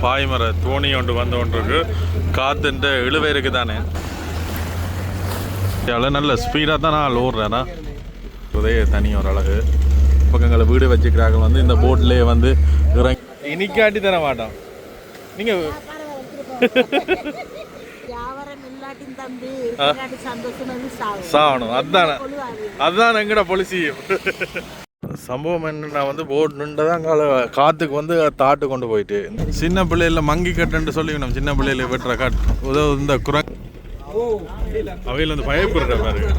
பாய்மர தோணி ஒன்று வந்து ஒன்று இருக்கு. காத்துன்ற இழுவை இருக்கு தானே. நல்ல ஸ்பீடாக தான் நான் ஓடுறேன்னா அதே தனி ஒரு அழகு. பக்கங்களை வீடு வச்சுக்கிறாங்க வந்து இந்த போட்லேயே வந்து இறங்கி இனிக்காட்டி தர மாட்டோம். நீங்கள் சாகணும். அதுதான் எங்கட பொலிசி சம்பவம். என்ன வந்து போட் நின்றுதான் காத்துக்கு வந்து தாட்டு கொண்டு போயிட்டு சின்ன பிள்ளைல மங்கி கட்டுன்னு சொல்லிக்கணும். சின்ன பிள்ளைல வெட்டுற காட்டு உதவு இந்த குரங்கு அவையில் வந்து பயப்படுற பாருங்க.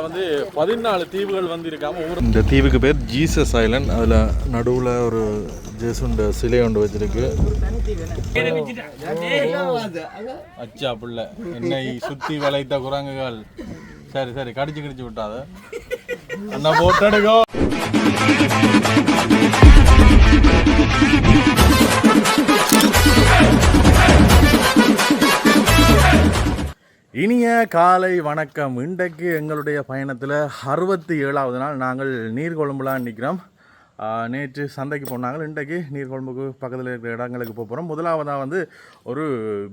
வந்து 14 தீவுகள் வந்து இருக்காம. இந்த தீவுக்கு பேர் ஜீசஸ் ஐலண்ட். அதுல நடுவுல ஒரு ஜேசுண்ட சிலை ஒன்று வச்சிருக்கு. அச்சா புள்ள என்னை சுத்தி வளைத்த குரங்குகள். சரி சரி கடிச்சு கடிச்சு விட்டாத அண்ணா போட்டோ. இனிய காலை வணக்கம். இன்றைக்கு எங்களுடைய பயணத்தில் 67வது நாள். நாங்கள் நீர்கொழும்புலாம் நிற்கிறோம். நேற்று சந்தைக்கு போனாங்க. இன்றைக்கு நீர்கொழும்புக்கு பக்கத்தில் இருக்கிற இடங்களுக்கு போக போகிறோம். முதலாவதாக வந்து ஒரு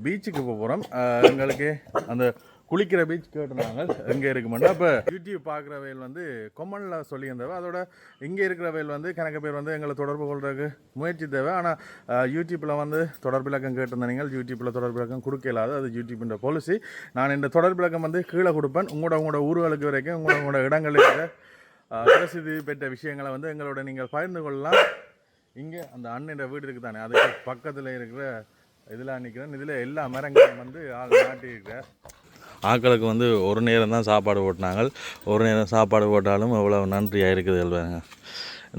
பீச்சுக்கு போக போகிறோம். எங்களுக்கு அந்த குளிக்கிற பீச் கேட்டுனாங்க எங்கே இருக்குமெண்டா. அப்போ யூடியூப் பார்க்குற வயல் வந்து கொம்மனில் சொல்லியிருந்தவ. அதோட இங்கே இருக்கிற வயல் வந்து கணக்கு பேர் வந்து எங்களை தொடர்பு கொள்றதுக்கு முயற்சி தேவை. ஆனால் யூடியூப்பில் வந்து தொடர்பு இலக்கம் கேட்டிருந்தீங்க. யூடியூப்பில் தொடர்பு இலக்கம் கொடுக்க இல்லாது. அது யூடியூப்பின் பாலிசி. நான் இந்த தொடர்பு இலக்கம் வந்து கீழே கொடுப்பேன். உங்களோட ஊர்களுக்கு வரைக்கும் உங்களோட இடங்களுக்கு பிரசித்தி பெற்ற விஷயங்களை வந்து எங்களோட நீங்கள் பகிர்ந்து கொள்ளலாம். இங்கே அந்த அண்ணன் வீடு இருக்குது தானே, அதுக்கு பக்கத்தில் இருக்கிற இதில் நிற்கிறேன். இதில் எல்லா மரங்களும் வந்து ஆள் நாட்டி இருக்கிற ஆக்களுக்கு வந்து ஒரு நேரம் தான் சாப்பாடு போட்டினாங்க. ஒரு நேரம் சாப்பாடு போட்டாலும் எவ்வளோ நன்றியாக இருக்குது எழுவாங்க.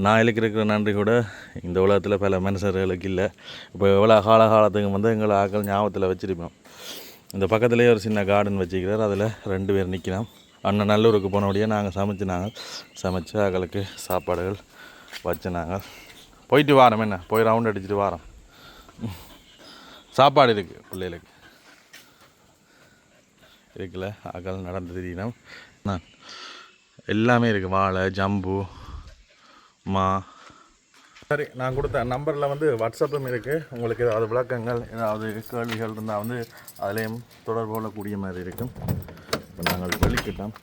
நான் இருக்கிற நன்றி கூட இந்த உலகத்தில் பல மனுஷர்களுக்கு இல்லை. இப்போ எவ்வளோ காலத்துக்கு வந்து எங்களை ஆக்கள் ஞாபகத்தில் வச்சுருப்போம். இந்த பக்கத்துலேயே ஒரு சின்ன கார்டன் வச்சுக்கிறார். அதில் 2 பேர் நிற்கிறோம். அண்ணன் நல்லூருக்கு போனபடியே நாங்கள் சமைச்சு ஆக்களுக்கு சாப்பாடுகள் வச்சுனாங்க. போயிட்டு வாரம் என்ன போய் ரவுண்ட் அடிச்சுட்டு வாரம். சாப்பாடு இருக்குது பிள்ளைகளுக்கு இருக்குல்ல. ஆக்கள் நடந்து தெரியணும். நான் எல்லாமே இருக்குது. வாழை, ஜம்பு, மா. சரி, நான் கொடுத்த நம்பரில் வந்து வாட்ஸ்அப்பும் இருக்குது. உங்களுக்கு ஏதாவது விளக்கங்கள் ஏதாவது கேள்விகள் இருந்தால் வந்து அதுலேயும் தொடர்பு கொள்ளக்கூடிய மாதிரி இருக்கும். இப்போ நாங்கள் வெளிக்கிட்டோம்.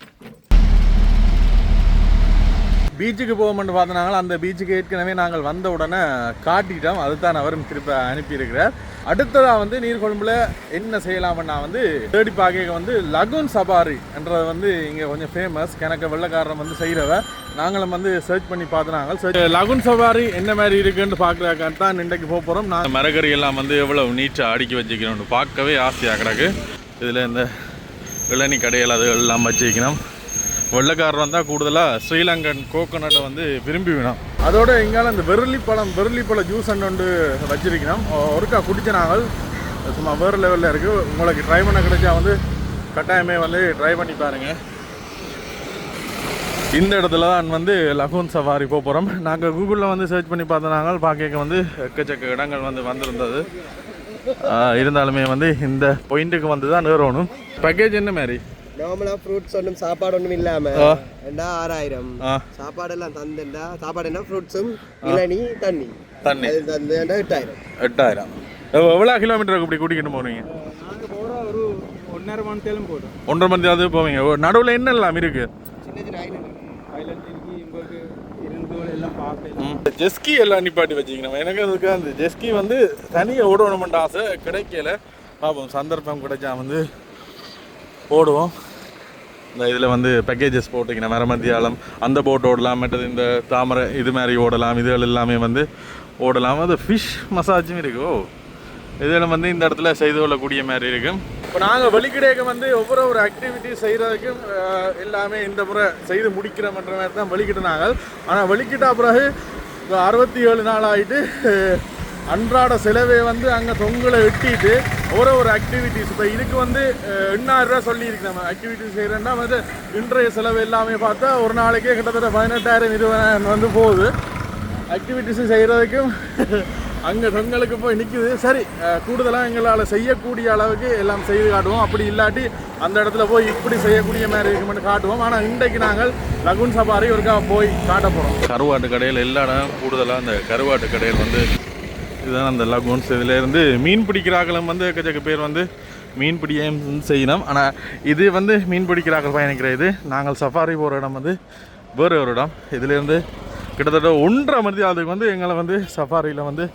பீச்சுக்கு போவோம்னு பார்த்தனாங்களா. அந்த பீச்சுக்கு ஏற்கனவே நாங்கள் வந்த உடனே காட்டிட்டோம். அதுதான் அவரும் திருப்பி அனுப்பியிருக்கிறார். அடுத்ததாக வந்து நீர்கொழும்பில் என்ன செய்யலாம்னா வந்து தேடி பார்க்க வந்து லகுன் சபாரி என்றது வந்து இங்கே கொஞ்சம் ஃபேமஸ். கணக்கு வெள்ளைக்காரன் வந்து செய்கிறவ. நாங்களும் வந்து சர்ச் பண்ணி பார்த்துனாங்க. லகுன் சபாரி என்ன மாதிரி இருக்குன்னு பார்க்குறதுக்காக தான் இன்றைக்கு போக போகிறோம். நான் மரக்கறி எல்லாம் வந்து எவ்வளோ நீட்டாக அடுக்கி வச்சுக்கணும்னு பார்க்கவே ஆசையாக கிடக்கு. இதில் இந்த இளநீ கடைகள் அது எல்லாம் வச்சுக்கணும். வெள்ளைக்காரர் வந்தால் கூடுதலாக ஸ்ரீலங்கன் கோகோனட்டை வந்து விரும்பி வேணும். அதோட இங்கால இந்த வெர்லிப்பழ ஜூஸ் ஒன்று வச்சிருக்கணும். ஒருக்கா குடிச்ச நாங்கள் சும்மா வேறு லெவலில் இருக்குது. உங்களுக்கு ட்ரை பண்ண கிடைச்சா வந்து கட்டாயமே வந்து ட்ரை பண்ணி பாருங்கள். இந்த இடத்துல தான் வந்து லகுன் சவாரி போக போகிறோம். நாங்கள் கூகுளில் வந்து சர்ச் பண்ணி பார்த்தோம். பார்க்க வந்து எக்கச்சக்க இடங்கள் வந்து வந்திருந்தது. இருந்தாலுமே வந்து இந்த பாயிண்ட்டுக்கு வந்து தான் நேரணும். பேக்கேஜ் என்ன மாதிரி நார்மலா ஃப்ரூட்ஸ் ஒன்றும் சாப்பாடு ஒன்றும் இல்லாம 6000 சாப்பாடு எல்லாம் தந்துண்டா. சாப்பாடு என்ன ஃப்ரூட்ஸும் இளநீ தண்ணி தந்து 8000. எவ்வளோ கிலோமீட்டருக்கு இப்படி கூட்டிக்கிட்டு போவீங்க? நாங்கள் போகிறோம் ஒரு 1.5 மணி நேரம் போகிறோம். 1.5 மணி நேரம் போவீங்க. நடுவில் என்னெல்லாம் இருக்கு? சின்ன ஐலண்ட் இருக்கு. உங்களுக்கு இருந்தோடு எல்லாம் பார்க்கலாம். ஜெஸ்கி எல்லாம் நிப்பாட்டி வச்சுக்கணும். எனக்கு அதுக்கு அந்த ஜெஸ்கி வந்து தனியாக ஓடணுமென்ற ஆசை கிடைக்கல. பார்ப்போம், சந்தர்ப்பம் கிடைச்சா வந்து ஓடுவோம். இந்த இதில் வந்து பேக்கேஜஸ் போட்டிங்கன்னா மரமத்தியாலம் அந்த போட் ஓடலாம். மற்றது இந்த தாமரை இது மாதிரி ஓடலாம். இதுகள் எல்லாமே வந்து ஓடலாம். அது ஃபிஷ் மசாஜும் இருக்குது. இதில் வந்து இந்த இடத்துல செய்து கொள்ளக்கூடிய மாதிரி இருக்கும். இப்போ நாங்கள் வெளிக்கிடையக்கு வந்து ஒவ்வொரு ஆக்டிவிட்டி செய்கிறதுக்கும் எல்லாமே இந்த முறை செய்து முடிக்கிறோம்ன்ற மாதிரி தான் வெளிக்கிட்டாங்க. ஆனால் வெளிக்கிட்ட பிறகு 67 நாள் ஆகிட்டு அன்றாட செலவை வந்து அங்கே தொங்கலை வெட்டிட்டு ஒரு ஆக்டிவிட்டிஸ். இப்போ இதுக்கு வந்து 8000 ரூபா சொல்லியிருக்கு. நம்ம ஆக்டிவிட்டிஸ் செய்கிறேன்னா வந்து இன்றைய செலவு எல்லாமே பார்த்தா ஒரு நாளைக்கே கிட்டத்தட்ட 18,000 20,000 வந்து போகுது. ஆக்டிவிட்டிஸும் செய்கிறதுக்கும் அங்கே தொங்கலுக்கு போய் நிற்குது. சரி, கூடுதலாக எங்களால் செய்யக்கூடிய அளவுக்கு எல்லாம் செய்து காட்டுவோம். அப்படி இல்லாட்டி அந்த இடத்துல போய் இப்படி செய்யக்கூடிய மாதிரி இருக்குமென்னு காட்டுவோம். ஆனால் இன்றைக்கு நாங்கள் லகுன் சஃபாரி ஒருக்கா போய் காட்ட போகிறோம். கருவாட்டு கடையில் எல்லா இடம் கூடுதலாக அந்த கருவாட்டு கடையில் வந்து இதுதான் அந்த லகுன்ஸ். இதிலேருந்து மீன் பிடிக்கிறார்களும் வந்து எக்கச்சக்க பேர் வந்து மீன் பிடியும் செய்யணும். ஆனால் இது வந்து மீன் பிடிக்கிறார்கள் பயணிக்கிற இது. நாங்கள் சஃபாரி போகிற இடம் வந்து வேறு ஒரு இடம். இதிலேருந்து கிட்டத்தட்ட 1.5 மணி அதுக்கு வந்து எங்களை வந்து சஃபாரியில் வந்து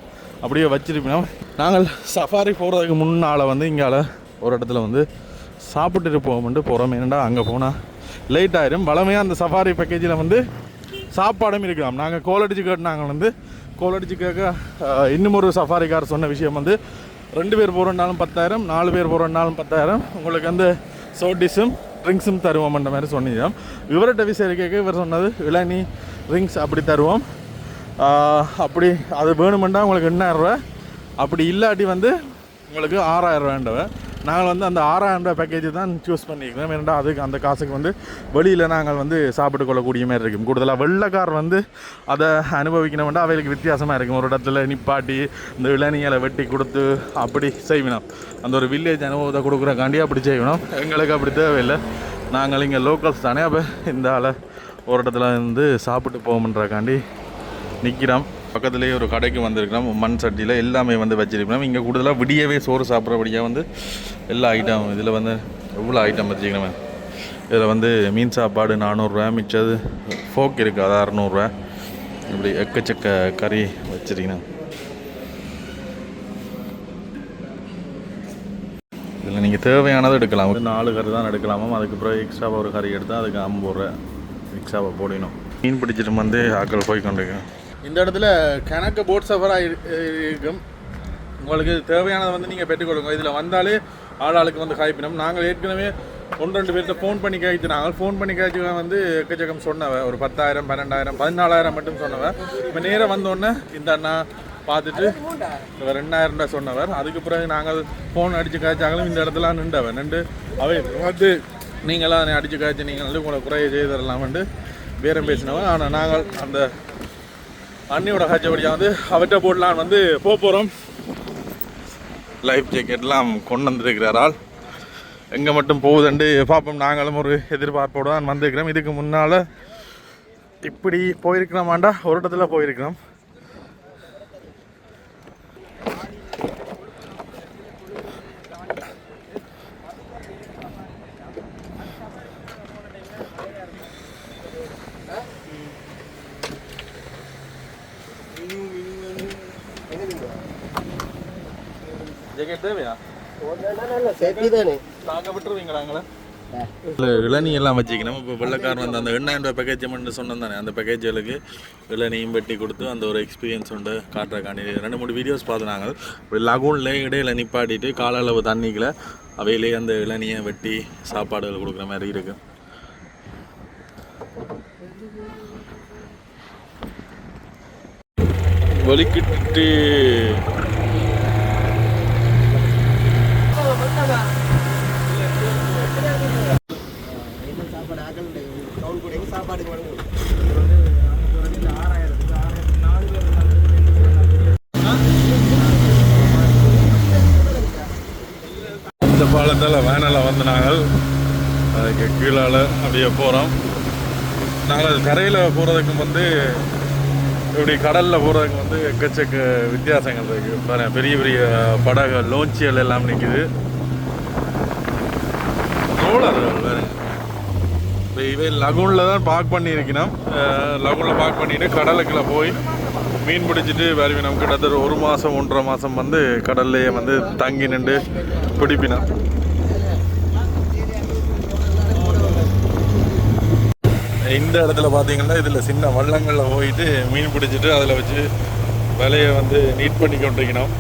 அப்படியே வச்சிருப்போம். நாங்கள் சஃபாரி போகிறதுக்கு முன்னால் வந்து இங்கால ஒரு இடத்துல வந்து சாப்பிட்டுட்டு போகும்ட்டு போகிறோம். ஏன்னா அங்கே போனால் லேட் ஆயிரும். வளமையாக அந்த சஃபாரி பேக்கேஜில் வந்து சாப்பாடும் இருக்கலாம். நாங்கள் கோல் அடிச்சு கேட்டாங்க வந்து கோல் அடிச்சு கேட்க இன்னும் ஒரு சஃபாரிக்கார் சொன்ன விஷயம் வந்து 2 பேர் போகிறனாலும் 10,000, 4 பேர் போகிறனாலும் 10,000, உங்களுக்கு வந்து சோடிஸும் ட்ரிங்க்ஸும் தருவோம்ன்ற மாதிரி சொன்னீங்க. இவர்கிட்ட விஷயம் கேட்க இவர் சொன்னது இளநீ ட்ரிங்க்ஸ் அப்படி தருவோம். அப்படி அது வேணுமெண்டா உங்களுக்கு 8,000 ரூபா, அப்படி இல்லாட்டி வந்து உங்களுக்கு 6,000 ரூபாண்டவ. நாங்கள் வந்து அந்த 6,000 ரூபா பேக்கேஜ் தான் சூஸ் பண்ணிக்கிறோம். ஏன்னா அதுக்கு அந்த காசுக்கு வந்து வெளியில் நாங்கள் வந்து சாப்பிட்டு கொள்ளக்கூடிய மாதிரி இருக்கும். கூடுதலாக வெள்ளைக்கார் வந்து அதை அனுபவிக்கணும்னா அவைகளுக்கு வித்தியாசமாக இருக்கும். ஒரு இடத்துல நிப்பாட்டி இந்த இளநிகளை வெட்டி கொடுத்து அப்படி செய்யணும். அந்த ஒரு வில்லேஜ் அனுபவத்தை கொடுக்குறக்காண்டி அப்படி செய்யணும். எங்களுக்கு அப்படி தேவையில்லை. நாங்கள் இங்கே லோக்கல்ஸ் தானே. அப்போ இந்த ஆளை ஒரு இடத்துல வந்து சாப்பிட்டு போகும்ன்றக்காண்டி நிற்கிறோம். பக்கத்துலேயே ஒரு கடைக்கு வந்திருக்கிறோம். மண் சட்டியில் எல்லாமே வந்து வச்சிருக்கிறோம். இங்கே கூடுதலாக விடியவே சோறு சாப்பிட்றபடியாக வந்து எல்லா ஐட்டம் இதில் வந்து எவ்வளோ ஐட்டம் வச்சுக்கணுமே. இதில் வந்து மீன் சாப்பாடு 400 ரூபா, மிச்சது ஃபோக் இருக்குது அது 600 ரூபா. இப்படி எக்கச்சக்க கறி வச்சிருக்கணும். இதில் நீங்கள் தேவையானது எடுக்கலாம். 4 கறி தான் எடுக்கலாமோ. அதுக்கப்புறம் எக்ஸ்ட்ராவாக ஒரு கறி எடுத்தால் அதுக்கு 50 ரூபா எக்ஸ்ட்ராவாக போடணும். மீன் பிடிச்சிட்டு வந்து ஆக்கள் போய் கொண்டிருக்கேன். இந்த இடத்துல கணக்கு போட் சஃபராக இருக்கும். உங்களுக்கு தேவையானதை வந்து நீங்கள் பெற்றுக்கொள்ளுங்க. இதில் வந்தாலே ஆளாளுக்கு வந்து காய்ப்பினோம். நாங்கள் ஏற்கனவே 1-2 பேர்கிட்ட ஃபோன் பண்ணி காய்ச்சி ஃபோன் பண்ணி காய்ச்சி வந்து எக்கச்சக்கம் சொன்னவன். ஒரு 10,000, 12,000, 14,000 மட்டும் சொன்னவன். இப்போ நேராக வந்தோடனே இந்த அண்ணா பார்த்துட்டு 2,000 ரூபா சொன்னவர். அதுக்கு பிறகு நாங்கள் ஃபோன் அடித்து காய்ச்சாங்களும் இந்த இடத்துல நின்று அவை வந்து நீங்களாம் அடித்து காய்ச்சி நீங்கள் வந்து உங்களை குறைய செய்து தரலாம்ட்டு பேரம் பேசினவன். ஆனால் நாங்கள் அந்த அண்ணியோட காய்ச்சபடியாக வந்து அவற்றை போடலான்னு வந்து போகிறோம். லைஃப் ஜாக்கெட்லாம் கொண்டு வந்துருக்கிறாரால் எங்கே மட்டும் போகுதுண்டு பார்ப்போம். நாங்களும் ஒரு எதிர்பார்ப்போடு தான் வந்துருக்கிறோம். இதுக்கு முன்னால் இப்படி போயிருக்கிறோமாண்டா ஒரு இடத்துல போயிருக்கிறோம். ஜாக்கெட் தேவையா? நாங்கள் விட்டுருவீங்களாங்களா? இல்லை, இளநீ எல்லாம் வச்சுக்கணும். இப்போ வெள்ளைக்காரன் வந்து அந்த 8,000 ரூபா பேக்கேஜ் மட்டும் சொன்னோம் தானே. அந்த பேக்கேஜுகளுக்கு இளநியும் வெட்டி கொடுத்து அந்த ஒரு எக்ஸ்பீரியன்ஸ் உண்டு காட்டுறக்காண்டி 2-3 வீடியோஸ் பார்த்து நாங்கள் இப்படி லகூன்ல இடையில நிப்பாட்டிட்டு கால அளவு தண்ணிகளை அவையிலே அந்த இளநியை வெட்டி சாப்பாடுகள் கொடுக்குற மாதிரி இருக்கு. வலிக்கிட்டு இந்த பாலத்தில் வேனில் வந்து நாங்கள் அதுக்கு கீழால் அப்படியே போகிறோம். நாங்கள் கரையில் போகிறதுக்கு வந்து இப்படி கடலில் போகிறதுக்கு வந்து எக்கச்சக்க வித்தியாசங்கள் இருக்குது. பெரிய பெரிய படகு லோஞ்சிகள் எல்லாம் நிற்குது. இவை லகூனில் தான் பார்க் பண்ணியிருக்கணும். லகூனில் பார்க் பண்ணிவிட்டு கடலுக்குள்ளே போய் மீன் பிடிச்சிட்டு வருவினோம். கிட்டத்தட்ட 1 மாதம் 1.5 மாதம் வந்து கடல்லையே வந்து தங்கி நின்று பிடிப்பினோம். இந்த இடத்துல பார்த்தீங்கன்னா இதில் சின்ன வள்ளங்களில் போயிட்டு மீன் பிடிச்சிட்டு அதில் வச்சு விலையை வந்து நீட் பண்ணி கொண்டிருக்கணும்.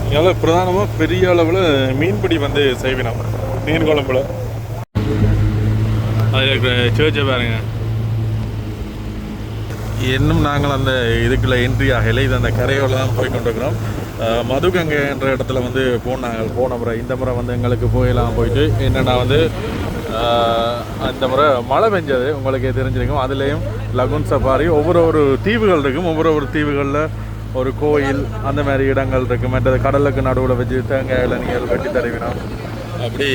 இதனால் பிரதானமாக பெரிய அளவில் மீன்பிடி வந்து செய்வினோம் மீன் குழம்புல. அதில் இருக்கிற சேர்ச்சை பாருங்க. இன்னும் நாங்கள் அந்த இதுக்குள்ளே என்ட்ரி ஆகலை. இது அந்த கரையோடு தான் போய் கொண்டிருக்கிறோம். மதுகங்கை என்ற இடத்துல வந்து போன முறை இந்த முறை வந்து எங்களுக்கு போயெல்லாம் போயிட்டு என்னென்னா வந்து அந்த முறை மழை பெஞ்சது உங்களுக்கே தெரிஞ்சிருக்கும். அதுலேயும் லகுன் சஃபாரி ஒவ்வொரு தீவுகள் இருக்கும். ஒவ்வொரு தீவுகளில் ஒரு கோயில் அந்த மாதிரி இடங்கள் இருக்குது. மற்றது கடலுக்கு நடுவில் வச்சு தேங்காய் இளநீர் வெட்டி தருவினோம், அப்படி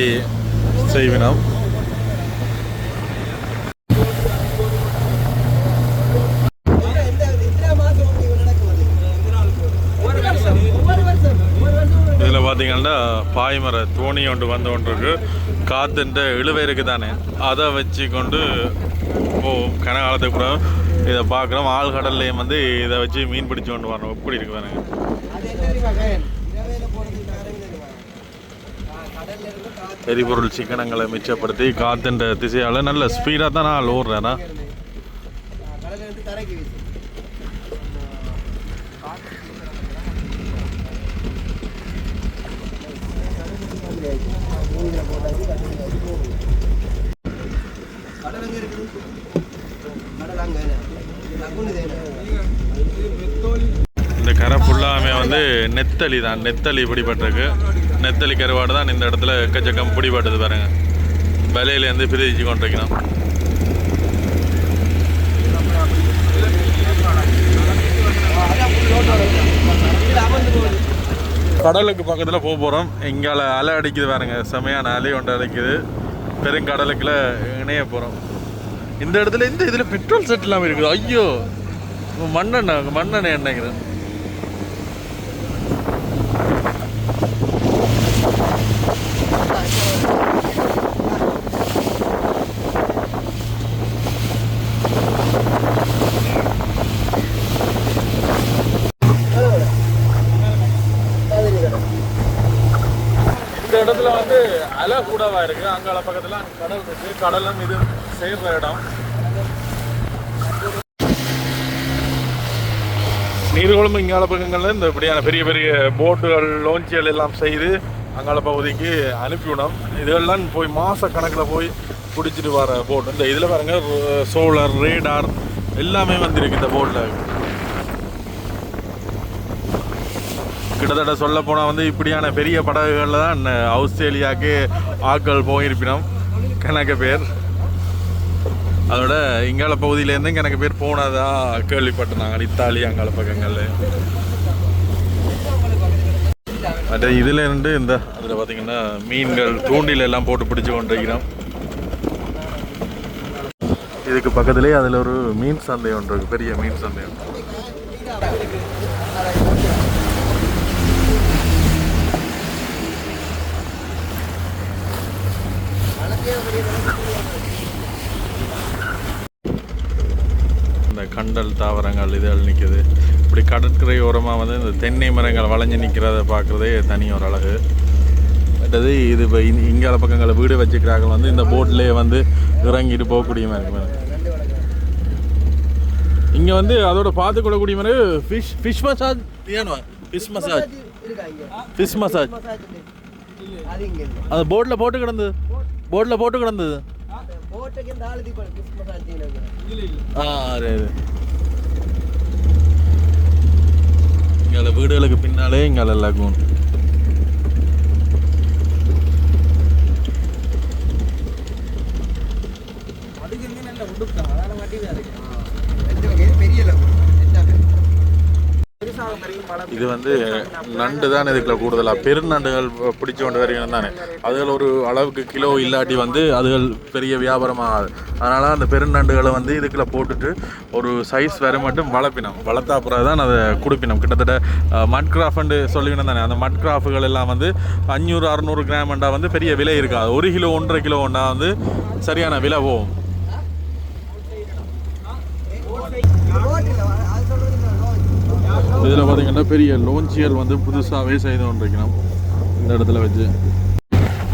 செய்வினோம். இதில் பார்த்தீங்கன்னா பாய்மர தோணி ஒன்று வந்து கொண்டு இருக்கு. காற்றுன்ற இழுவை இருக்குது தானே, அதை வச்சு கொண்டு கனகாலத்துக்கு கூட இதை பார்க்குறோம். ஆழ்கடல்லையும் வந்து இதை வச்சு மீன் பிடிச்சி கொண்டு வரணும். எப்படி இருக்கு பாருங்க. எரிபொருள் சிக்கனங்களை மிச்சப்படுத்தி காற்றுன்ற திசையால் நல்ல ஸ்பீடாக தான் நான் ஓடுறேன்னா. இந்த கரை ஃபுல்லாமே வந்து நெத்தலி தான். நெத்தலி பிடிபட்டிருக்கு. நெத்தலி கருவாடு தான் இந்த இடத்துல எக்கச்சக்கம் பிடிபட்டது பாருங்க. விலையிலேருந்து பிரிச்சு கொண்டிருக்கணும். கடலுக்கு பக்கத்தில் போக போகிறோம். இங்கால அலை அடிக்குது பாருங்க, செமையான அலை ஒன்று அடிக்குது. பெருங்கடலுக்குள்ள இணைய போகிறோம். இந்த இடத்துல இந்த இதில் பெட்ரோல் செட் இல்லாமல் இருக்குது. ஐயோ, மண்ணெண்ணெய் எண்ணெய்க்குது. இந்த இடத்துல வந்து அலை கூடவா இருக்கு. அங்கால பக்கத்துல கடல் இருக்கு. கடலும் இது சேர்ற இடம். நீர்கொழும்பு இங்கால பக்கங்கள்ல இந்த இப்படியான பெரிய பெரிய போட்டுகள் லோஞ்சிகள் எல்லாம் செய்து அங்கால பகுதிக்கு அனுப்பிவிடும். இதெல்லாம் போய் மாச கணக்கில் போய் பிடிச்சிட்டு வர போட். இந்த இதில் பாருங்க சோலார் ரேடார் எல்லாமே வந்துருக்கு இந்த போட்டில். கிட்டத்தட்ட சொல்ல போனால் வந்து இப்படியான பெரிய படகுகளில் தான் ஆஸ்திரேலியாவுக்கு ஆட்கள் போயிருப்பினோம் கணக்கு பேர். அதோட இங்கால பகுதியிலேருந்து கணக்கு பேர் போனதாக கேள்விப்பட்டிருந்தாங்க. இத்தாலி அங்கால பக்கங்கள். மற்ற இதில் இருந்து இந்த அதில் பார்த்திங்கன்னா மீன்கள் தூண்டில் எல்லாம் போட்டு பிடிச்சி கொண்டிருக்கிறோம். இதுக்கு பக்கத்துலேயே அதில் ஒரு மீன் சந்தை ஒன்று இருக்குது. பெரிய மீன் சந்தை. இந்த கண்டல் தாவரங்கள் இதெல்லாம் நிற்குது. இப்படி கடற்கரை ஓரமாக வந்து இந்த தென்னை மரங்கள் வளைஞ்சு நிற்கிறத பார்க்குறதே தனி ஒரு அழகு. மற்றது இது இப்போ இங்கால பக்கங்களை வீடு வச்சுக்கிறாங்க வந்து இந்த போட்லேயே வந்து இறங்கிட்டு போகக்கூடிய மாதிரி இருக்கு. இங்கே வந்து அதோட பார்த்துக்கொள்ளக்கூடிய மாதிரி ஃபிஷ் மசாஜ் ஏனுவா? ஃபிஷ் மசாஜ் அது போட்டில் போட்டு கிடந்தது. இங்கே வீடுகளுக்கு பின்னாலே இங்கே லகூன். இது வந்து நண்டு தான் இதுக்குள்ள கூடுதலாக பெருநண்டுகள் பிடிச்சி கொண்டு வருகிறது தானே. அதுகள் ஒரு அளவுக்கு கிலோ இல்லாட்டி வந்து அதுகள் பெரிய வியாபாரமாகாது. அதனால் அந்த பெருநண்டுகளை வந்து இதுக்குள்ள போட்டுட்டு ஒரு சைஸ் வரை மட்டும் வளர்த்தா அப்புறம் தான் அதை கொடுப்பினோம். கிட்டத்தட்ட மட் கிராஃப்ட்டு சொல்லிக்கணும் தானே. அந்த மட் கிராஃப்டுகள் எல்லாம் வந்து 500-600 கிராம்ண்டா வந்து பெரிய விலை இருக்காது. 1 கிலோ 1.5 கிலோ ஒன்றா வந்து சரியான விலை போகும். இதில் பார்த்தீங்கன்னா பெரிய லோஞ்சியல் வந்து புதுசாகவே செய்து கொண்டிருக்கிறோம் இந்த இடத்துல வச்சு.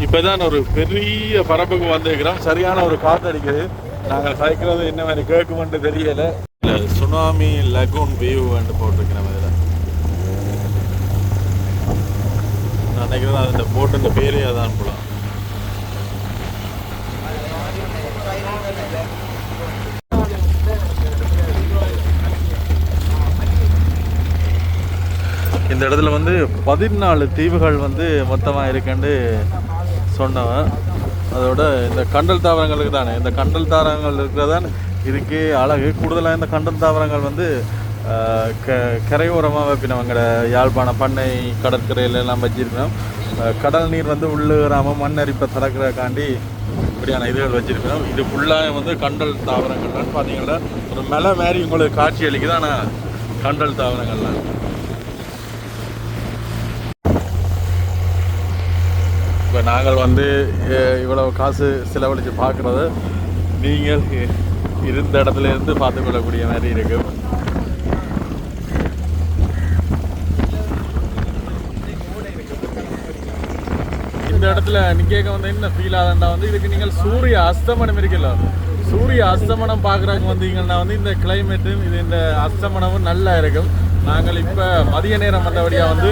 இப்போ தான் ஒரு பெரிய பரப்புக்கு வந்துருக்கிறோம். சரியான ஒரு காற்று அடிக்குது. நாங்கள் சைக்கிறது என்ன மாதிரி கேட்குமென்று தெரியலை. இல்லை சுனாமி லகூன் வியூன்னு போட்டிருக்கிறோம். இதில் நான் நினைக்கிறேன் அது இந்த போட்டு பேரே அதான் போகலாம். இந்த இடத்துல வந்து 14 தீவுகள் வந்து மொத்தமாக இருக்குன்னு சொன்னவன். அதோட இந்த கண்டல் தாவரங்களுக்கு தானே, இந்த கண்டல் தாவரங்கள் இருக்கிறதான் இதுக்கே அழகு. கூடுதலாக இந்த கண்டல் தாவரங்கள் வந்து கரையோரமாக வைப்பினவங்கள யாழ்ப்பாண பண்ணை கடற்கரையில எல்லாம் வச்சிருக்கோம். கடல் நீர் வந்து உள்ளுறாமல் மண்ணரிப்பை தடுக்கிறதுக்காண்டி இப்படியான இதுகள் வச்சுருக்கோம். இது ஃபுல்லாக வந்து கண்டல் தாவரங்கள்லாம் பார்த்தீங்கன்னா ஒரு மலை மாதிரி உங்களுக்கு காட்சி அளிக்குது. ஆனால் கண்டல் தாவரங்கள்லாம் இப்போ நாங்கள் வந்து இவ்வளவு காசு செலவழித்து பார்க்குறது நீங்கள் இருந்த இடத்துல இருந்து பார்த்துக்கொள்ளக்கூடிய மாதிரி இருக்கும். இந்த இடத்துல நிற்க வந்து என்ன ஃபீல் ஆகுதுன்னா வந்து இதுக்கு நீங்கள் சூரிய அஸ்தமனம் இருக்குல்ல, சூரிய அஸ்தமனம் பார்க்குறதுக்கு வந்தீங்கன்னா வந்து இந்த கிளைமேட்டும் இது இந்த அஸ்தமனமும் நல்லா இருக்கும். நாங்கள் இப்போ மதிய நேரம் வந்தபடியாக வந்து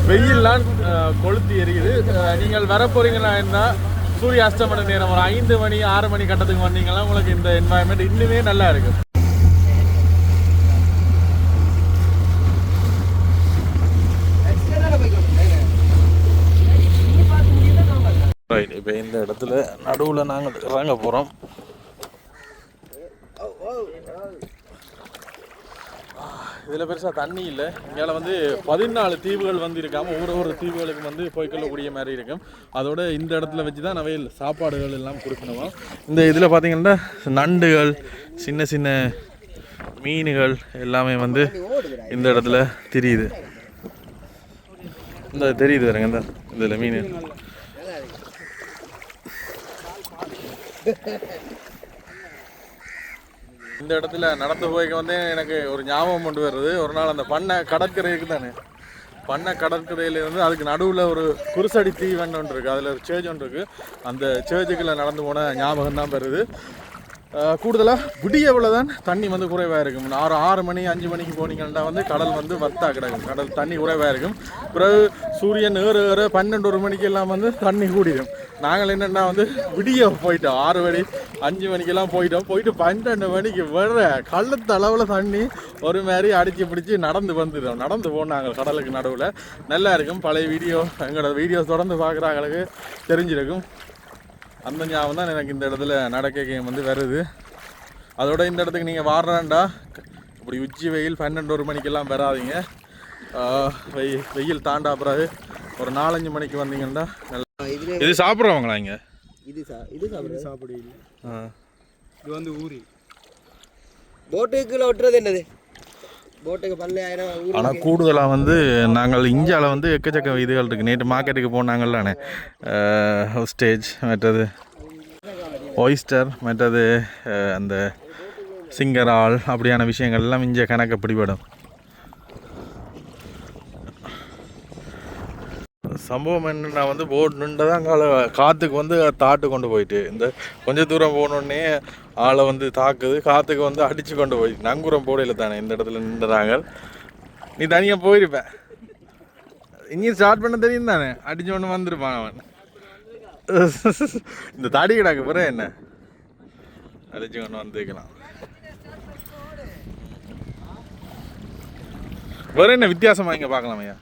வெயில்லாம் கொளுத்தி எரியுது. நீங்கள் வர போகிறீங்களா இருந்தால் சூரிய அஸ்தமன நேரம் ஒரு 5 மணி 6 மணி கட்டத்துக்கு வந்தீங்கன்னா உங்களுக்கு இந்த என்வாயன்மெண்ட் இன்னுமே நல்லா இருக்கும். ரைட், இப்போ இந்த இடத்துல நடுவில் நாங்கள் இறங்க போகிறோம். இதில் பெருசாக தண்ணி இல்லை. இங்கே வந்து 14 தீவுகள் வந்து இருக்காமல் ஒவ்வொரு தீவுகளுக்கு வந்து போய்க்கொள்ளக்கூடிய மாதிரி இருக்கும். அதோட இந்த இடத்துல வச்சு தான் நவையில் சாப்பாடுகள் எல்லாம் கொடுக்கணுமா. இந்த இதில் பார்த்தீங்கன்னா நண்டுகள், சின்ன சின்ன மீன்கள் எல்லாமே வந்து இந்த இடத்துல தெரியுது. இந்த தெரியுது பாருங்க, இந்த இதில் மீன். இந்த இடத்துல நடந்து போய்க்க வந்து எனக்கு ஒரு ஞாபகம் கொண்டு வருது. ஒரு நாள் அந்த பண்ணை கடற்கரைக்கு தானே, பண்ணை கடற்கரையிலேருந்து அதுக்கு நடுவில் ஒரு குருசடி தீவன் ஒன்று இருக்குது, அதில் ஒரு சேர்ச் ஒன்று இருக்குது. அந்த சேர்ச்சுக்குள்ளே நடந்து போன ஞாபகம் தான் வருது. கூடுதலாக விடியவில் தான் தண்ணி வந்து குறைவாக இருக்கும். 6 மணி 5 மணிக்கு போனீங்கன்னா வந்து கடல் வந்து வத்தா கிடக்கும், கடல் தண்ணி குறைவாக இருக்கும். பிறகு சூரியன் ஏற 12 மணிக்கு எல்லாம் வந்து தண்ணி கூடிடும். நாங்கள் என்னென்னா வந்து விடிய போயிட்டோம், 6 மணி 5 மணிக்கெல்லாம் போயிட்டு 12 மணிக்கு வர கள்ளத்து அளவில் தண்ணி ஒரு மாதிரி அடித்து பிடிச்சி நடந்து போனாங்க கடலுக்கு நடுவில். நல்லா இருக்கும். பழைய எங்களோட வீடியோஸ் தொடர்ந்து பார்க்குறாங்களுக்கு தெரிஞ்சிருக்கும். அந்த ஞாபகம் தான் எனக்கு இந்த இடத்துல நடக்க கேம் வந்து வருது. அதோட இந்த இடத்துக்கு நீங்கள் வாடுறாண்டா இப்படி உச்சி வெயில் 12 மணிக்கெல்லாம் வராதிங்க. வெயில் தாண்டா பிறகு ஒரு 4-5 மணிக்கு வந்தீங்கன்னா நல்லா. இது சாப்பிட்றவங்களா இங்கே? இது சாப்பிடு. இது வந்து ஊரி போட்டுக்குள்ள ஒட்டுறது என்னது, போட்டுக்கு 12,000. ஆனால் கூடுதலாக வந்து நாங்கள் இந்தியாவில் வந்து எக்கச்சக்க இதுகள் இருக்குது. நேற்று மார்க்கெட்டுக்கு போனாங்கள்லானே, ஸ்டேஜ், மற்றது ஒய்ஸ்டர், மற்றது அந்த சிங்கரால், அப்படியான விஷயங்கள் எல்லாம் இங்கே கணக்கு பிடிபடும். சம்பவம் என்னென்னா வந்து போட் நின்றதான் காற்றுக்கு வந்து தாட்டு கொண்டு போயிட்டு இந்த கொஞ்சம் தூரம் போனோடனே ஆளை வந்து தாக்குது, காற்றுக்கு வந்து அடித்து கொண்டு போயிட்டு. நங்கூரம் போடையில் தானே இந்த இடத்துல நின்றுறாங்க. நீ தனியாக போயிருப்பேன், இங்கேயும் ஸ்டார்ட் பண்ண தெரியும் தானே, அடிச்சு ஒன்று வந்துருப்பான் அவன். இந்த தாடி கிடாக்கு பிறகு என்ன அடிச்சு கொண்டு வந்துக்கலாம். வேற என்ன வித்தியாசமாக இங்கே பார்க்கலாம் ஐயா?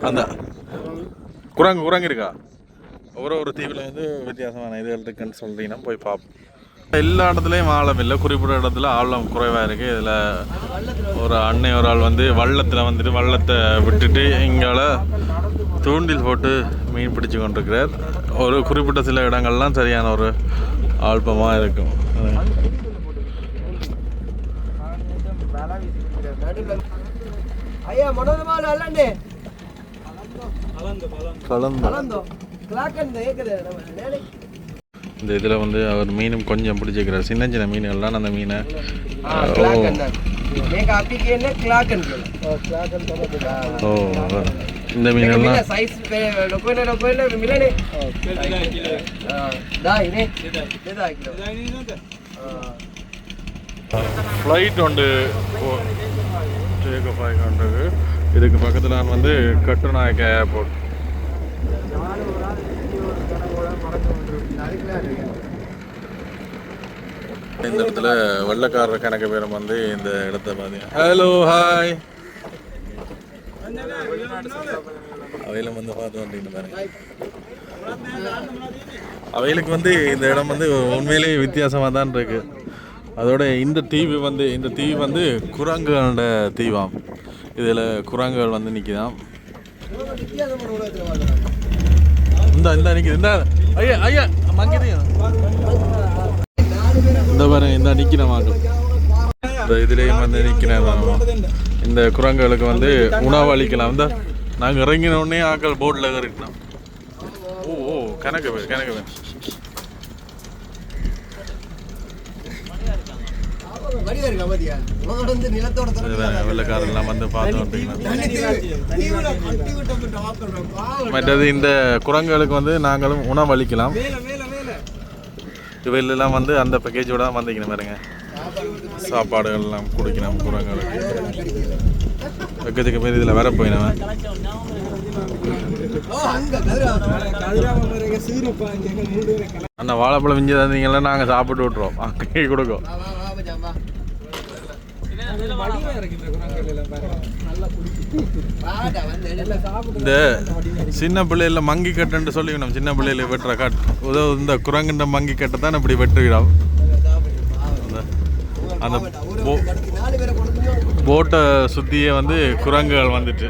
அந்த குரங்கு இருக்கா? ஒரு தீவில் வந்து வித்தியாசமான இதுகள் இருக்குன்னு சொல்கிறீங்கன்னா போய் பார்ப்போம். எல்லா இடத்துலையும் ஆழம் இல்லை, குறிப்பிட்ட இடத்துல ஆழம் குறைவாக இருக்குது. இதில் ஒரு ஒரு ஆள் வந்து வள்ளத்தில் வந்துட்டு வள்ளத்தை விட்டுட்டு இங்கால தூண்டில் போட்டு மீன் பிடிச்சி கொண்டிருக்கிறார். ஒரு குறிப்பிட்ட சில இடங்கள்லாம் சரியான ஒரு ஆல்பமாக இருக்கும். இந்த இதில் வந்து அவர் மீனும் கொஞ்சம் பிடிச்சிக்கிறார், சின்ன சின்ன மீன்கள்லாம். அந்த மீனை இந்த மீனெல்லாம் ஃப்ளைட் ஒன்று டேக் ஆஃப் ஆகி கொண்டிருக்கு. இதுக்கு பக்கத்தில் நான் வந்து கட்டுநாயக்க ஏர்போர்ட். இந்த இடத்துல வெள்ளக்காரர் கணக்கு பேரும் வந்து இந்த இடத்த பார்த்தீங்க. ஹலோ ஹாய், அவையிலும் வந்து பார்த்து வந்துட்டு பாருங்க. அவைகளுக்கு வந்து இந்த இடம் வந்து உண்மையிலேயே வித்தியாசமாக தான் இருக்கு. அதோட இந்த தீவு வந்து குரங்குகளோட தீவாம். இதில் குரங்குகள் வந்து நிற்கிதான். இந்த நிற்கிது. இந்த ஐயா ஐயா மங்கிதையும் இந்த பாருங்க, இந்த நிற்கின மக்கள் இந்த இதுலேயும் வந்து நிற்கிறேன். இந்த குரங்குகளுக்கு வந்து உணவு அளிக்கலாம். இந்த நாங்கள் இறங்கின உடனே ஆக்கள் போட்டில் ஏறிட்டோம். ஓ கணக்கு பேர் வெள்ளக்காரெல்லாம் வந்து பார்த்து. மற்றது இந்த குரங்குகளுக்கு வந்து நாங்களும் உணவு அளிக்கலாம். இவையெல்லாம் வந்து அந்த பேக்கேஜோட தான் வந்திக்கணும் பாருங்க. சாப்பாடுகள் எல்லாம் குடிக்கணும் குரங்குகளுக்கு. வெக்கத்துக்கு பேர் இதில் வர போயினவன். அண்ணா வாழைப்பழம் விஞ்சி தந்தீங்களா, நாங்கள் சாப்பிட்டு விட்ருவோம். அங்கே கொடுக்கும். இந்த சின்ன பிள்ளைல மங்கி கட்டுன்னு சொல்லிக்கணும். சின்ன பிள்ளைல வெட்டுற கட் உதவு இந்த குரங்குன்ற மங்கி கட்டை தான் இப்படி வெட்டுவிடும். அந்த போட்டை சுற்றியே வந்து குரங்குகள் வந்துட்டு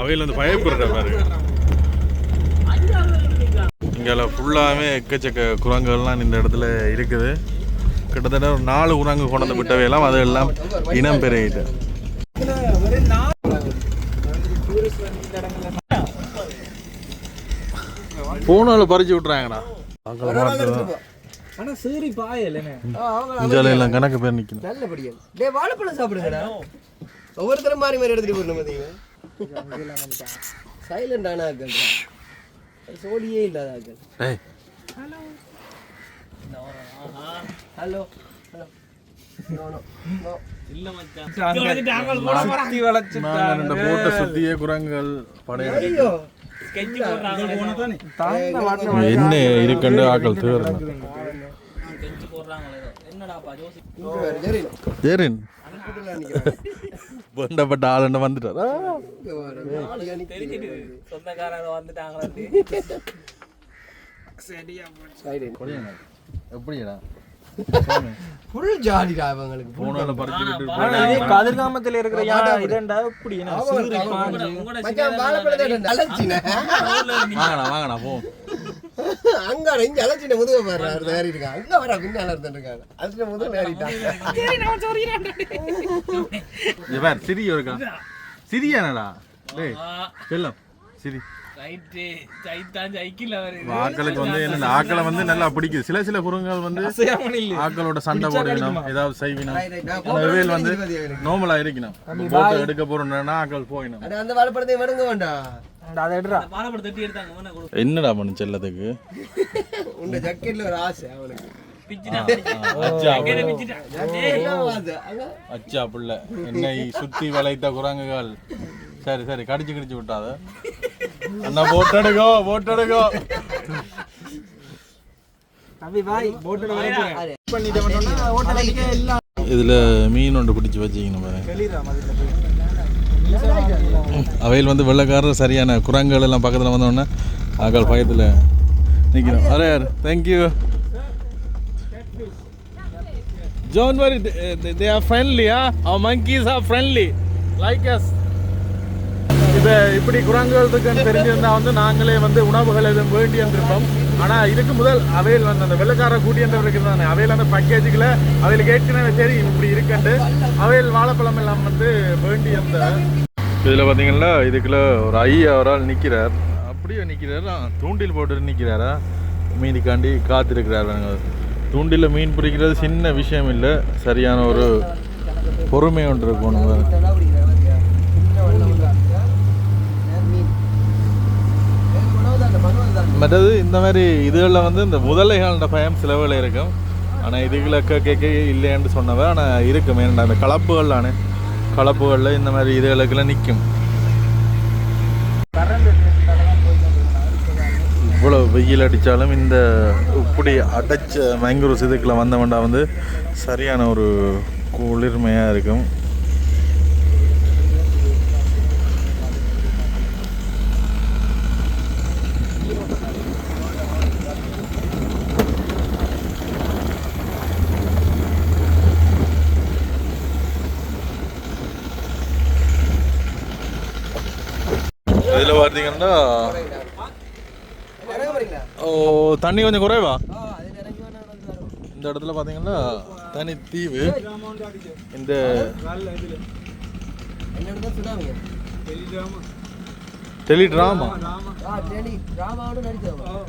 அவையில் வந்து பயப்படுற பாருங்க. இங்கே ஃபுல்லாகவே எக்கச்சக்க குரங்குகள்லாம் இந்த இடத்துல இருக்குது. கிட்டத்தட்ட ஒரு 4 குரங்கு கொண்டு விட்டவையெல்லாம் அதெல்லாம் இனம் பெருகிட்டு. பூனால பறிச்சு விட்டுறாங்கண்ணா. எல்லாம் கணக்கு பேர் நிற்கணும். நல்லபடியா வாழைப்பழம் சாப்பிடுங்கடா. ஒவ்வொருத்தரும் மாறி மாறி எடுத்துட்டு போடணும். பார்த்தீங்க சைலண்ட் ஆன ஆக்கள், சோடியே இல்லாத ஆக்கள். ஹலோ போட்ட சுத்தியே குரங்குகள் என்ன இருக்குன்னு ஆக்கள் தேர்றேன். வேண்டப்பட்ட ஆளுண்ட வந்துட்டாரா? எப்படிடா ஃபுல் ஜாலிடா அவங்களுக்கு. போனால பறிச்சு விட்டு கதிர்காமத்துல இருக்கிற இதண்டா இப்படி மச்சான் வாழைப்பழத்தை அலச்சினே. வாங்கடா போ. அங்க இங்க அலச்சினே முதுக பாரு. அவர் ஏறி இருக்கான். அங்க வர பின்னால இருந்துருக்காங்க. அதுல முதுக ஏறிட்டான். சரி நான் சொல்றேன். இவர் சிரியா இருக்கா? சிரியானடா. டேய் செல்லம் சிரி. ஆக்களுக்கு வந்து என்ன, ஆக்களை வந்து நல்லா பிடிக்குது. சில குரங்குகள் வந்து ஆக்களோட சண்டை போடணும், ஏதாவது செய்வினா வந்து நோமலா இருக்கணும். போட்டோ எடுக்க போறோம்னா ஆக்கள் போயிடும். அந்த வாழைப்பழத்தை வணங்க வேண்டாம். என்னடா பண்ணு செல்லத்துக்கு? உங்க ஜக்கெட்ல ஒரு ஆசை அவனுக்கு. அச்சா புள்ள என்னை சுத்தி வளைத்த குரங்குகள். சரி கடிச்சு விட்டாத. அண்ணா போட்டெடுக்கோ. இதுல மீன் ஒன்று பிடிச்சி வச்சிக்கணும் பாருங்க. அவையில் வந்து வெள்ளைக்காரர் சரியான குரங்குகள் எல்லாம் பக்கத்தில் வந்தோடனே ஆக்கள் பயத்தில் நிற்கிறோம். Array thank you. Don't worry, they are friendly. Our monkeys are friendly, like us. இப்படி குரங்குகள் இருக்குன்னு தெரிஞ்சிருந்தா வந்து நாங்களே வந்து உணவுகள் எதுவும் வேண்டி வந்திருப்போம். ஆனால் இதுக்கு முதல் அவையில் வந்து அந்த வெள்ளைக்கார கூட்டியன்றவர் இருக்குது தானே, அவையில் அந்த பேக்கேஜுக்குள்ள அவையில் ஏற்கனவே சரி இப்படி இருக்குன்ட்டு அவையில் வாழைப்பழம் எல்லாம் வந்து வேண்டி அந்த இதில் பார்த்தீங்கன்னா இதுக்குள்ள ஒரு அவரால் நிற்கிறார். அப்படியே நிற்கிறாரா? தூண்டில் போட்டு நிற்கிறாரா? மீனுக்காண்டி காத்திருக்கிறார். தூண்டில் மீன் பிடிக்கிறது சின்ன விஷயம் இல்லை, சரியான ஒரு பொறுமை ஒன்று இருக்கணும். மற்றது இந்த மாதிரி இதுகளில் வந்து இந்த முதலைகளோட பயம் சில வேலை இருக்கும். ஆனால் இதுகளை கேட்க இல்லைன்னு சொன்னவன். ஆனால் இருக்கும். ஏன்னா அந்த கலப்புகளில் இந்த மாதிரி இதுகளுக்கெல்லாம் நிற்கும். இவ்வளோ வெயில் அடித்தாலும் இந்த இப்படி அடைச்ச மேங்குரோஸ் இதுக்குள்ள வந்தவன்டா வந்து சரியான ஒரு குளிர்மையாக இருக்கும். பார்த்தீங்கன்னா இறங்க போறீங்களா? ஓ தண்ணி கொஞ்சம் குறைவா அதில் இறங்கி வேணாம். இந்த இடத்துல பார்த்தீங்கன்னா தனி தீவு இந்த என்னோட தான் சுனாமி. டெலி ட்ராமா டிராமாவோட நடிக்கிறோம்.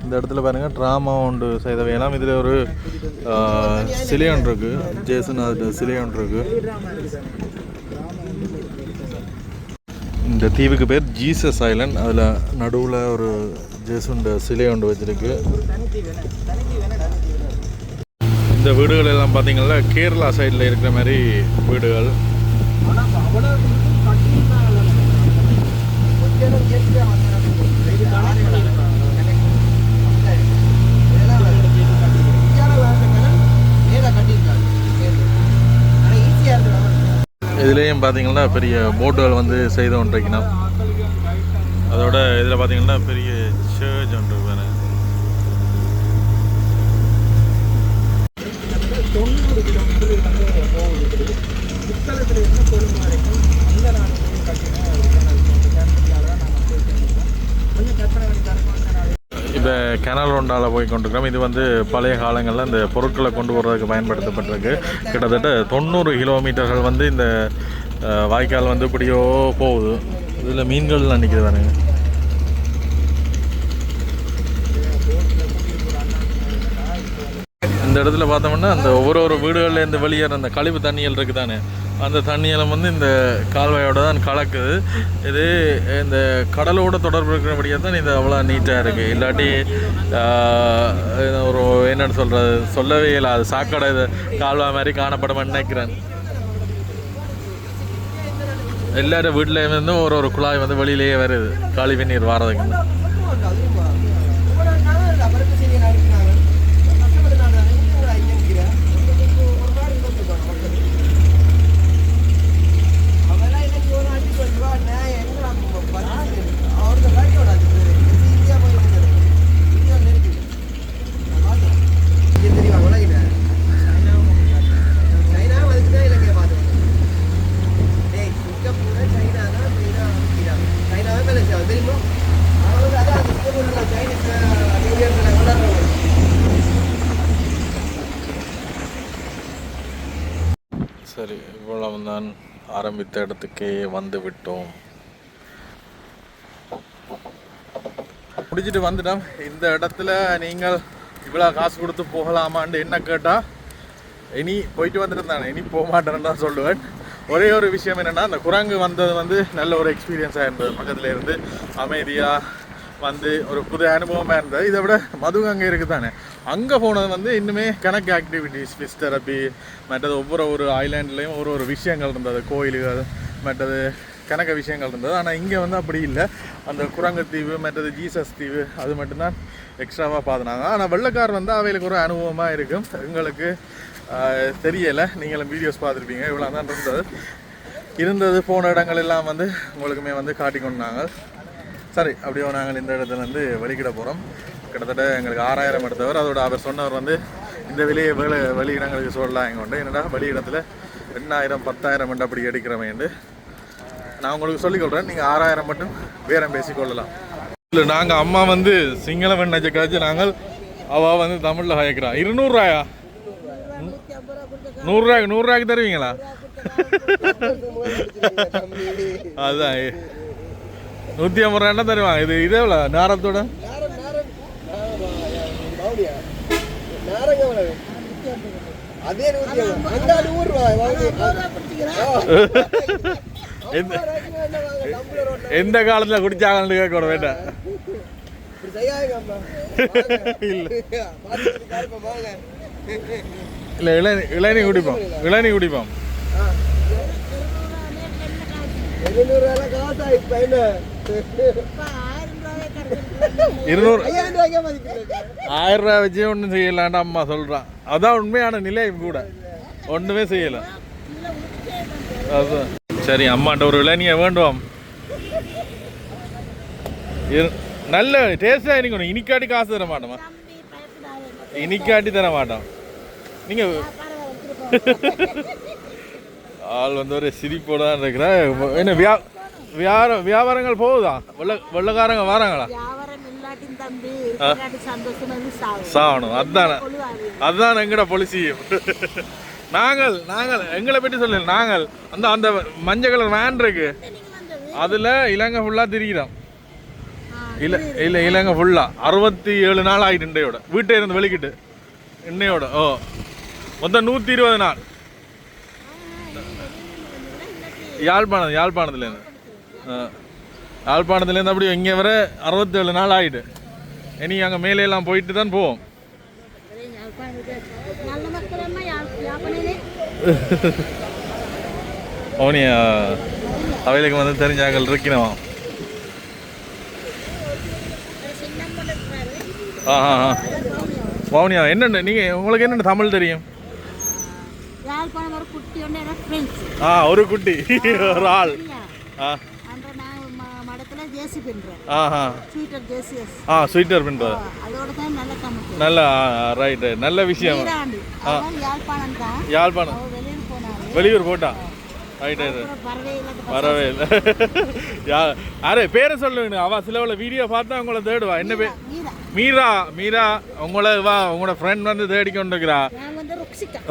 இந்த இடத்துல பாருங்க ட்ராமா ஒன்று செய்தவையெல்லாம் இதில் ஒரு சிலை ஒன்று இருக்கு ஜேசன் அது சிலை ஒன்று இருக்கு இந்த தீவுக்கு பேர் ஜீசஸ் ஐலண்ட் அதில் நடுவில் ஒரு ஜேசுண்ட சிலை ஒன்று வச்சிருக்கு இந்த வீடுகள் எல்லாம் பார்த்தீங்கன்னா கேரளா சைடில் இருக்கிற மாதிரி வீடுகள் இதுலேயும் பார்த்தீங்கன்னா பெரிய போட்டுகள் வந்து செய்து கொண்டிருக்கணும் அதோட இதில் பார்த்தீங்கன்னா பெரிய சர்ச் ஒன்று வேறு 90 கிலோமீட்டர் போகுது புத்தளத்தில் இருந்து கொழும்பு வரைக்கும் அந்த நாடுகளையும் கட்டினா கொஞ்சம் கற்பனை பண்ணி இப்போ கெனல் ரோண்டால் போய் கொண்டிருக்கிறோம் இது வந்து பழைய காலங்களில் இந்த பொருட்களை கொண்டு வர்றதுக்கு பயன்படுத்தப்பட்டிருக்கு கிட்டத்தட்ட 90 கிலோமீட்டர்கள் வந்து இந்த வாய்க்கால் வந்து இப்படியோ போகுது இதில் மீன்கள்லாம் நிற்கிது பாருங்க இந்த இடத்துல பார்த்தோம்னா அந்த ஒவ்வொரு வீடுகள்லேருந்து வெளியேற அந்த கழிவு தண்ணிகள் இருக்குது தானே அந்த தண்ணியெல்லாம் வந்து இந்த கால்வாயோட தான் கலக்குது இது இந்த கடலோட தொடர்பு இருக்கிறபடியாக தான் இது அவ்வளோ நீட்டாக இருக்குது இல்லாட்டி ஒரு என்னென்னு சொல்கிறது சொல்லவே இல்லை அது சாக்கடை இது கால்வாய் மாதிரி காணப்படும் நினைக்கிறேன் எல்லாரும் வீட்டிலேருந்து ஒரு குழாய் வந்து வெளியிலேயே வருது கழிவு நீர் வாரதுக்கு சரி இவ்வளவு தான் ஆரம்பித்த இடத்துக்கே வந்து விட்டோம் முடிச்சுட்டு வந்துட்டோம் இந்த இடத்துல நீங்கள் இவ்வளோ காசு கொடுத்து போகலாமான்னு என்ன கேட்டால் இனி போயிட்டு வந்துட்டு தானே இனி போக மாட்டேன்னு தான் சொல்லுவேன் ஒரே ஒரு விஷயம் என்னென்னா அந்த குரங்கு வந்தது வந்து நல்ல ஒரு எக்ஸ்பீரியன்ஸாக இருந்தது பக்கத்தில் இருந்து அமைதியாக வந்து ஒரு புது அனுபவமாக இருந்தது இதை விட மதுகு அங்கே இருக்குது தானே அங்கே போனது வந்து இன்னுமே கணக்கு ஆக்டிவிட்டீஸ் ஃபிஷ் தெரப்பி மற்றது ஒவ்வொரு ஐலாண்ட்லேயும் ஒரு விஷயங்கள் இருந்தது கோயில்கள் மற்றது கணக்க விஷயங்கள் இருந்தது ஆனால் இங்கே வந்து அப்படி இல்லை அந்த குரங்கு தீவு மற்றது ஜீசஸ் தீவு அது மட்டும்தான் எக்ஸ்ட்ராவாக பார்த்துனாங்க ஆனால் வெள்ளைக்கார் வந்து அவைகளுக்கு ஒரு அனுபவமாக இருக்கும் எங்களுக்கு தெரியலை நீங்களும் வீடியோஸ் பார்த்துருப்பீங்க இவ்வளோ தான் இருந்தது போன இடங்கள் எல்லாம் வந்து உங்களுக்குமே வந்து காட்டிக்கொண்டாங்க சரி அப்படியே நாங்கள் இந்த இடத்துலேருந்து வெளிக்கிட போகிறோம் கிட்டத்தட்ட எங்களுக்கு 6000 எடுத்தவர் அதோட அவர் சொன்னவர் வந்து இந்த விலையை வெளியிடங்களுக்கு சொல்லலாம் எங்கள் கொண்டு என்னடா வெளியிடத்தில் 8000 10,000 அப்படி எடுக்கிறவங்க நான் உங்களுக்கு சொல்லிக்கொள்கிறேன் நீங்கள் 6000 மட்டும் பேரம் பேசிக்கொள்ளலாம் இல்லை நாங்கள் அம்மா வந்து சிங்கள வெண்ணை காய்ச்சி நாங்கள் அவள் வந்து தமிழில் கயக்கிறா 200 ரூபாயா 100 ரூபாய்க்கு தருவீங்களா அதுதான் 150 ரூபா என்ன தருவாங்க இது இதே எவ்வளோ நேரத்தோட எந்த காலத்துல குடிச்சாங்கன்னு கேட்க வேண்டாம் இல்ல இளநீ குடிப்போம் 1000 ரூபா வச்சு ஒன்றும் செய்யலான்ட்டு அம்மா சொல்றான் அதான் உண்மையான நிலை கூட ஒன்றுமே செய்யல அதுதான் சரி அம்மாட்ட ஒரு இளநியை வேண்டுவோம் நல்ல டேஸ்டாக இருக்கணும் இனிக்காட்டி காசு தர மாட்டோமா இனிக்காட்டி தர மாட்டோம் நீங்க ஆள் வந்து ஒரு சிரிப்போட தான் இருக்கிறா என்ன வியாபாரங்கள் போகுதா? வெள்ளக்காரங்க வராங்களா? வியாபாரம் இல்லாட்டின் தம்பி இல்லாட்டி சந்தோஷம் வந்து சாவணும். அதுதான் எங்கட பொலிசி. நாங்கள் எங்களை பற்றி சொல்லல. நாங்கள் அந்த மஞ்சள் கலர் வேன் இருக்கு, அதுல இலங்கை ஃபுல்லா திரிகிறோம். இல்ல இலங்கை ஃபுல்லா 67 நாள் ஆயிட்டு இண்டையோட வீட்டை இருந்து வெளிக்கிட்டு இன்னையோட. ஓ மொத்தம் 120 நாள். யாழ்ப்பாணத்துலேருந்து அப்படி இங்கே வர 67 நாள் ஆகிட்டு. இனி அங்கே மேலே எல்லாம் போயிட்டு தான் போவோம். ஓனியா அவைகளுக்கு வந்து தெரிஞ்சாக்கள் இருக்கணும். வவுனியா என்னென்ன நீங்கள் உங்களுக்கு என்னென்ன தமிழ் தெரியும்? ஒரு குட்டி ஒரு ஆள். ஸ்வீட்டர் பின்றது நல்ல ரைட்டு, நல்ல விஷயம். யாழ்ப்பாணம் வெளியூர் போட்டா ரைட்டு, வரவே இல்லை. அரே பேரை சொல்லுங்க. அவ சிலவில் வீடியோ பார்த்தா உங்களை தேடுவா. என்ன பேர்? மீரா உங்களோட ஃப்ரெண்ட் வந்து தேடிக்கொண்டிருக்கிறா.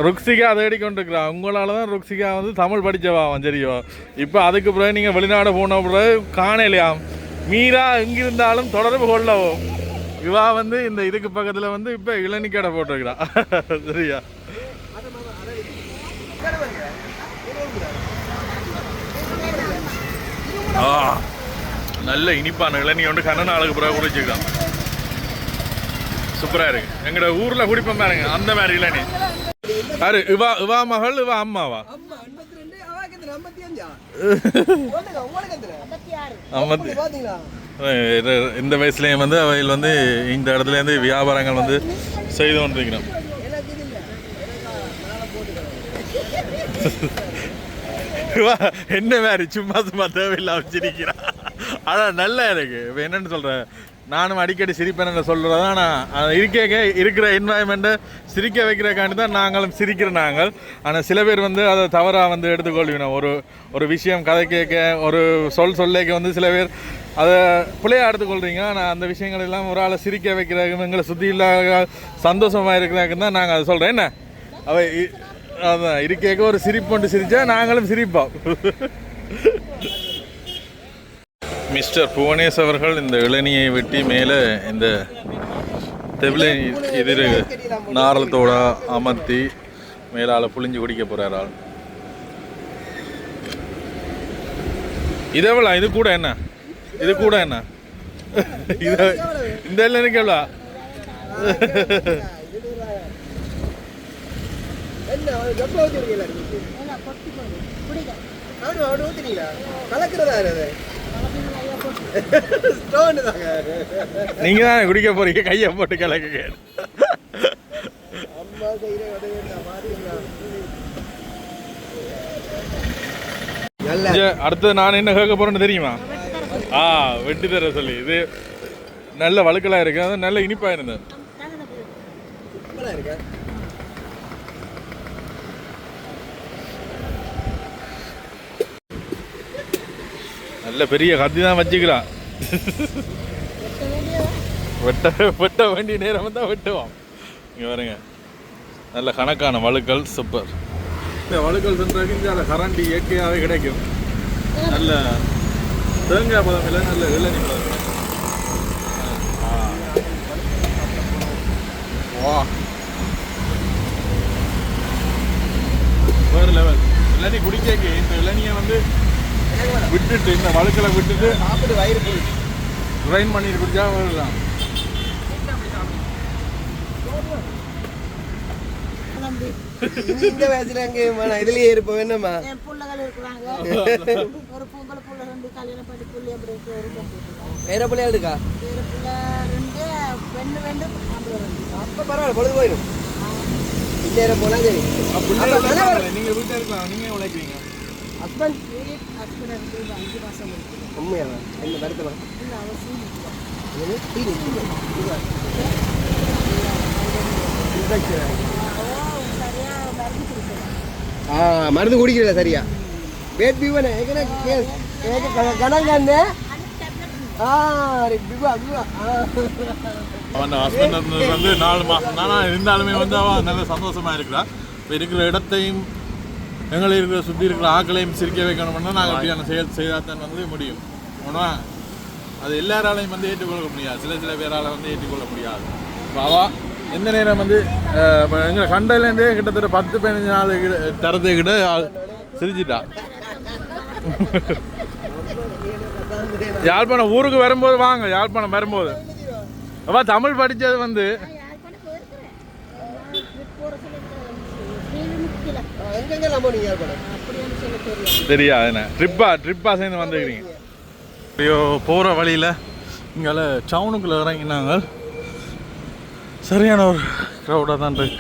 ருக்ஸிகா தேடிக்கொண்டிருக்கிறா. உங்களால தான் ருக்ஸிகா வந்து தமிழ் படித்தவா தெரியும். இப்போ அதுக்கு பிறகு நீங்கள் வெளிநாடு போன பிறகு காணலையாம். மீரா எங்கிருந்தாலும் தொடர்பு கொள்ளவும். இவா வந்து இந்த இதுக்கு பக்கத்தில் வந்து இப்போ இளநிக்கடை போட்டிருக்கிறா. சரியா? நல்ல இனிப்பான இளநீ வந்து கண்ண நாளுக்கு பிறகு குடிச்சுக்கலாம். சூப்பராக இருக்கு. எங்களோட ஊரில் குடிப்போம் பாருங்க அந்த மாதிரி இளநீ. யாரு இவா மகள் இவா அம்மாவா? இந்த வயசுலேயும் வந்து அவையில் வந்து இந்த இடத்துலேருந்து வியாபாரங்கள் வந்து செய்து கொண்டிருக்கிறோம். என்ன மாதிரி சும்மா தேவையில்லாம சிரிக்கிறா. ஆனால் நல்லா இருக்கு. இப்போ என்னென்னு சொல்கிறேன், நானும் அடிக்கடி சிரிப்பேன்னு சொல்கிறது. ஆனால் இருக்கிற என்வாயன்மெண்ட்டை சிரிக்க வைக்கிறக்காண்டி தான் நாங்களும் சிரிக்கிறோம் நாங்கள். ஆனால் சில பேர் வந்து அதை தவறாக வந்து எடுத்துக்கொள்வினோம். ஒரு விஷயம் கதை கேட்க ஒரு சொல்லேக்க வந்து சில பேர் அதை பிள்ளையாக எடுத்துக்கொள்கிறீங்க. ஆனால் அந்த விஷயங்கள் எல்லாம் ஒரு ஆளை சிரிக்க வைக்கிறாங்க, எங்களை சுற்றி இல்லாத சந்தோஷமாக இருக்கிறாங்கன்னு தான் நாங்கள் அதை சொல்கிறேன். என்ன அவை அதான் இருக்கேக்க ஒரு சிரிப்பு சிரிச்சா நாங்களும் சிரிப்போம். மிஸ்டர் புவனேஷ் அவர்கள் இந்த இளநியை வெட்டி மேலே இந்த தெவிலை இது நாரலத்தோட அமர்த்தி மேலால் புளிஞ்சு குடிக்க போகிறார் ஆள். இது எவ்வளோ? இது கூட என்ன இது இந்த இளநிக்கு எவ்வளோ? நீங்க தான் குடிக்க போறீங்க, கையை போட்டு கலக்க. அடுத்தது நான் என்ன கேட்க போறேன்னு தெரியுமா? வெட்டி தர சொல்லி. இது நல்ல வழுக்கலா இருக்கு, அது நல்ல இனிப்பா இருந்தது. நல்ல பெரிய கத்தி தான் வச்சுக்கலாம். வெட்ட வேண்டிய நேரம் தான் வெட்டுவோம். இங்கே பாருங்க, நல்ல கணக்கான வழுக்கல். சூப்பர். இந்த வழுக்கல் சென்றாக்கு இங்கே கரண்ட் இயற்கையாகவே கிடைக்கும். நல்ல தேங்காய் பதம் இல்லை, நல்ல இளநீ பதம். வா வேறு லெவல். இளநீ குடிக்க இந்த இளநியை வந்து விட்டுட்டு இந்த வழுக்கலை விட்டுட்டு சாப்பிட்டு வயிறு ட்ரைன் பண்ணிட்டு குடிச்சா வரலாம். இந்த வயசுல எங்க இதுலயே இருப்போம். என்னம்மா வேற பிள்ளைகள் இருக்கா? அப்ப பரவாயில்ல, பொழுது போயிடும். இந்நேரம் போனா சரி. நீங்க வீட்டில் இருக்கலாம், நீங்க உழைக்கிறீங்க. ஹஸ்பண்ட் உண்மையா? என்ன வருத்தமா? மருந்து குடிக்கிறல சரியா? வேட் பீவன கணங்கண்ணே பிபா பிபா அவன் ஹஸ்பண்ட் வந்து 4 மாதம் தானா இருந்தாலுமே வந்து அவன் நல்ல சந்தோஷமாக இருக்கிறான். இப்போ இருக்கிற இடத்தையும் எங்களை இருக்கிற சுற்றி இருக்கிற ஆக்களையும் சிரிக்க வைக்கணும்னா நாங்கள் அப்படியான செயல் செய்தால் தான் வந்து முடியும். ஆனால் அது எல்லாராலையும் வந்து ஏற்றுக்கொள்ள முடியாது, சில பேரால் வந்து ஏற்றுக்கொள்ள முடியாது. இப்போ அவள் எந்த நேரம் வந்து எங்களை கண்டையிலேருந்தே கிட்டத்தட்ட 10-15 நாள் தரத்துக்கிட்ட சிரிச்சிட்டா. யாழ்ப்பாணம் ஊருக்கு வரும்போது வாங்க, யாழ்ப்பாணம் வரும்போது அப்போ தமிழ் படித்தது வந்து சரியா என்ன ட்ரிப்பா சேர்ந்து வந்துக்கிறீங்க. ஐயோ போகிற வழியில் இங்கே டவுனுக்குள்ளே இறங்கினாங்க. சரியான ஒரு க்ரௌடாக தான் இருக்கு.